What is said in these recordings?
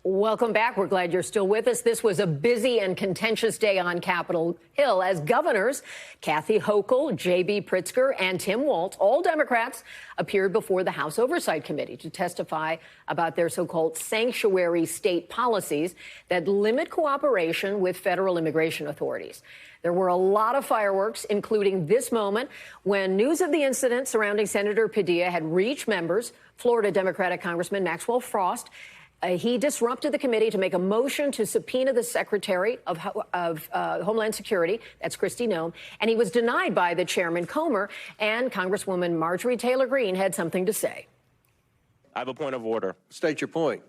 Welcome back. We're glad you're still with us. This was a busy and contentious day on Capitol Hill as Governors Kathy Hochul, JB Pritzker, and Tim Walz, all Democrats, appeared before the House Oversight Committee to testify about their so-called sanctuary state policies that limit cooperation with federal immigration authorities. There were a lot of fireworks, including this moment when news of the incident surrounding Senator Padilla had reached members. Florida Democratic Congressman Maxwell Frost he disrupted the committee to make a motion to subpoena the Secretary of Homeland Security, that's Kristi Noem, and he was denied by the Chairman Comer, and Congresswoman Marjorie Taylor Greene had something to say. I have a point of order. State your point.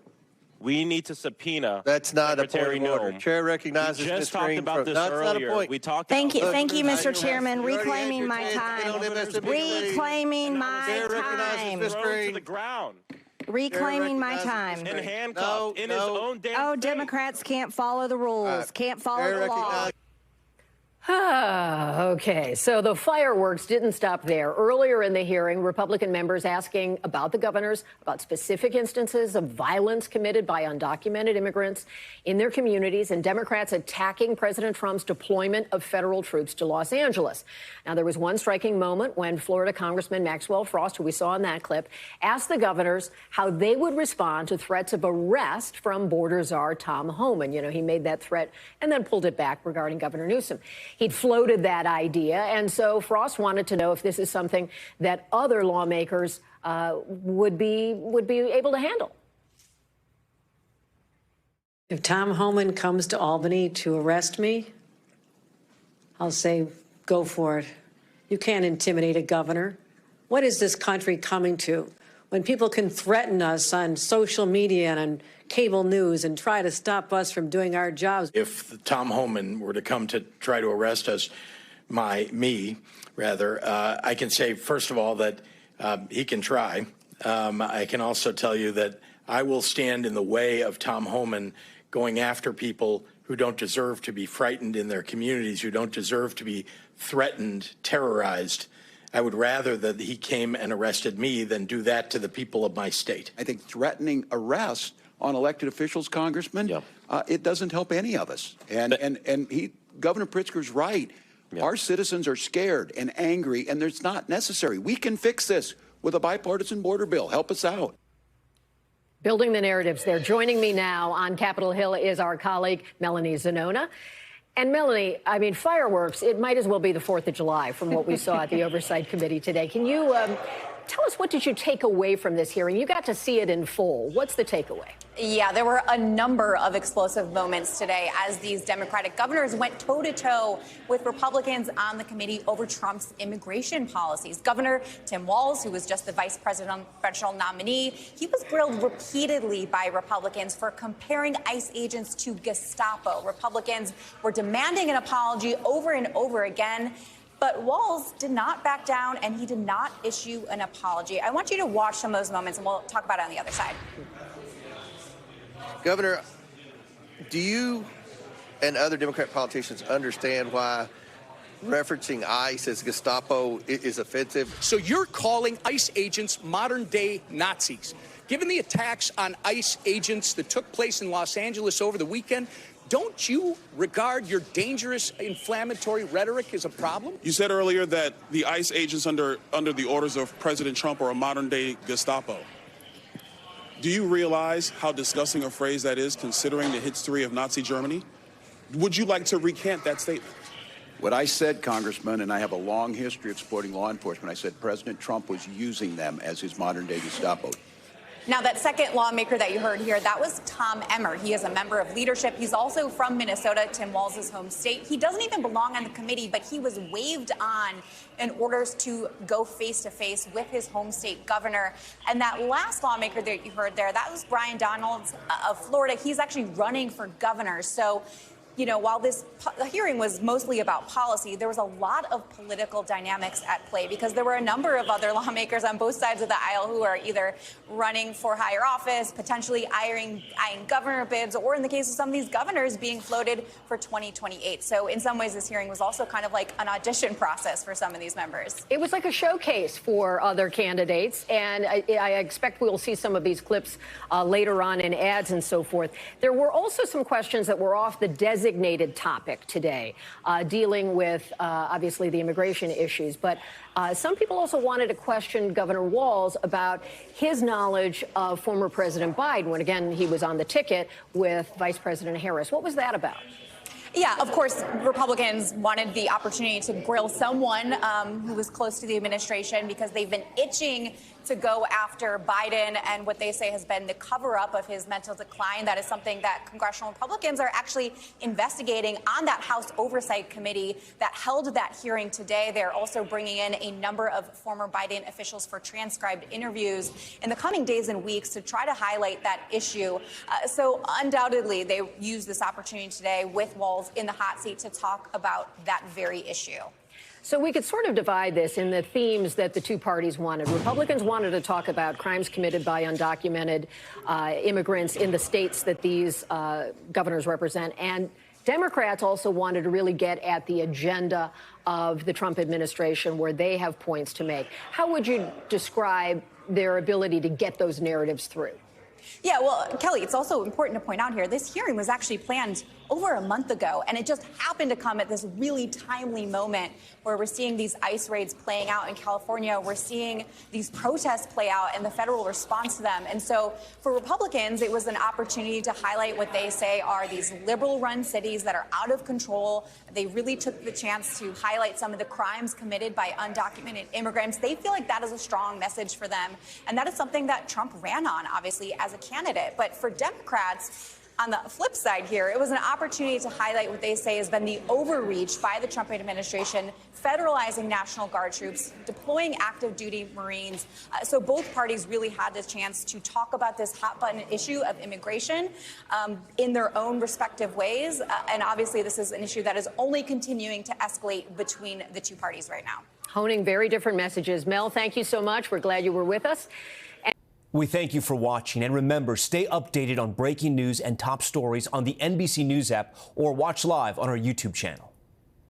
We need to subpoena. That's not Secretary a point of order. Noem. Chair recognizes We Ms. just talked Green about this earlier. That's not a point. We talked Thank about you, Mr. Chairman. Reclaiming my time. Reclaiming my time. To the ground. Reclaiming my time. In handcuffs, in his own damn Oh, state. Democrats can't follow the rules, can't follow the law. Okay, so the fireworks didn't stop there. Earlier in the hearing, Republican members asking about the governors, about specific instances of violence committed by undocumented immigrants in their communities, and Democrats attacking President Trump's deployment of federal troops to Los Angeles. Now, there was one striking moment when Florida Congressman Maxwell Frost, who we saw in that clip, asked the governors how they would respond to threats of arrest from border czar Tom Homan. You know, he made that threat and then pulled it back regarding Governor Newsom. He'd floated that idea, and so Frost wanted to know if this is something that other lawmakers would be able to handle. If Tom Homan comes to Albany to arrest me, I'll say, go for it. You can't intimidate a governor. What is this country coming to? When people can threaten us on social media and on cable news and try to stop us from doing our jobs. If Tom Homan were to come to try to arrest us, I can say, first of all, that he can try. I can also tell you that I will stand in the way of Tom Homan going after people who don't deserve to be frightened in their communities, who don't deserve to be threatened, terrorized. I would rather that he came and arrested me than do that to the people of my state. I think threatening arrest on elected officials, Congressman, it doesn't help any of us. And Governor Pritzker's right. Our citizens are scared and angry, and it's not necessary. We can fix this with a bipartisan border bill. Help us out. Building the narratives there. Joining me now on Capitol Hill is our colleague, Melanie Zanona. And Melanie, I mean, fireworks, it might as well be the 4th of July from what we saw at the Oversight Committee today. Can you tell us, what did you take away from this hearing? You got to see it in full. What's the takeaway? Yeah, there were a number of explosive moments today as these Democratic governors went toe-to-toe with Republicans on the committee over Trump's immigration policies. Governor Tim Walz, who was just the vice presidential nominee, he was grilled repeatedly by Republicans for comparing ICE agents to Gestapo. Republicans were demanding an apology over and over again. But Walz did not back down, and he did not issue an apology. I want you to watch some of those moments, and we'll talk about it on the other side. Governor, do you and other Democrat politicians understand why referencing ICE as Gestapo is offensive? So you're calling ICE agents modern-day Nazis. Given the attacks on ICE agents that took place in Los Angeles over the weekend, don't you regard your dangerous, inflammatory rhetoric as a problem? You said earlier that the ICE agents under the orders of President Trump are a modern-day Gestapo. Do you realize how disgusting a phrase that is, considering the history of Nazi Germany? Would you like to recant that statement? What I said, Congressman, and I have a long history of supporting law enforcement, I said President Trump was using them as his modern-day Gestapo. Now, that second lawmaker that you heard here, that was Tom Emmer. He is a member of leadership. He's also from Minnesota, Tim Walz's home state. He doesn't even belong on the committee, but he was waved on in orders to go face-to-face with his home state governor. And that last lawmaker that you heard there, that was Brian Donalds of Florida. He's actually running for governor. So while this hearing was mostly about policy, there was a lot of political dynamics at play because there were a number of other lawmakers on both sides of the aisle who are either running for higher office, potentially eyeing governor bids, or in the case of some of these governors being floated for 2028. So in some ways, this hearing was also kind of like an audition process for some of these members. It was like a showcase for other candidates, and I expect we will see some of these clips later on in ads and so forth. There were also some questions that were off the designated topic today, dealing with, obviously, the immigration issues. But some people also wanted to question Governor Walz about his knowledge of former President Biden when, again, he was on the ticket with Vice President Harris. What was that about? Yeah, of course, Republicans wanted the opportunity to grill someone who was close to the administration because they've been itching to go after Biden and what they say has been the cover-up of his mental decline. That is something that congressional Republicans are actually investigating on that House Oversight Committee that held that hearing today. They're also bringing in a number of former Biden officials for transcribed interviews in the coming days and weeks to try to highlight that issue. So undoubtedly, they used this opportunity today with Walz in the hot seat to talk about that very issue. So we could sort of divide this in the themes that the two parties wanted. Republicans wanted to talk about crimes committed by undocumented immigrants in the states that these governors represent. And Democrats also wanted to really get at the agenda of the Trump administration where they have points to make. How would you describe their ability to get those narratives through? Yeah, well, Kelly, it's also important to point out here, this hearing was actually planned over a month ago, and it just happened to come at this really timely moment where we're seeing these ICE raids playing out in California. We're seeing these protests play out and the federal response to them. And so for Republicans, it was an opportunity to highlight what they say are these liberal-run cities that are out of control. They really took the chance to highlight some of the crimes committed by undocumented immigrants. They feel like that is a strong message for them. And that is something that Trump ran on, obviously, as a candidate. But for Democrats, on the flip side here, it was an opportunity to highlight what they say has been the overreach by the Trump administration, federalizing National Guard troops, deploying active duty Marines. So both parties really had the chance to talk about this hot button issue of immigration in their own respective ways. And obviously, this is an issue that is only continuing to escalate between the two parties right now. Honing very different messages. Mel, thank you so much. We're glad you were with us. We thank you for watching, and remember, stay updated on breaking news and top stories on the NBC News app or watch live on our YouTube channel.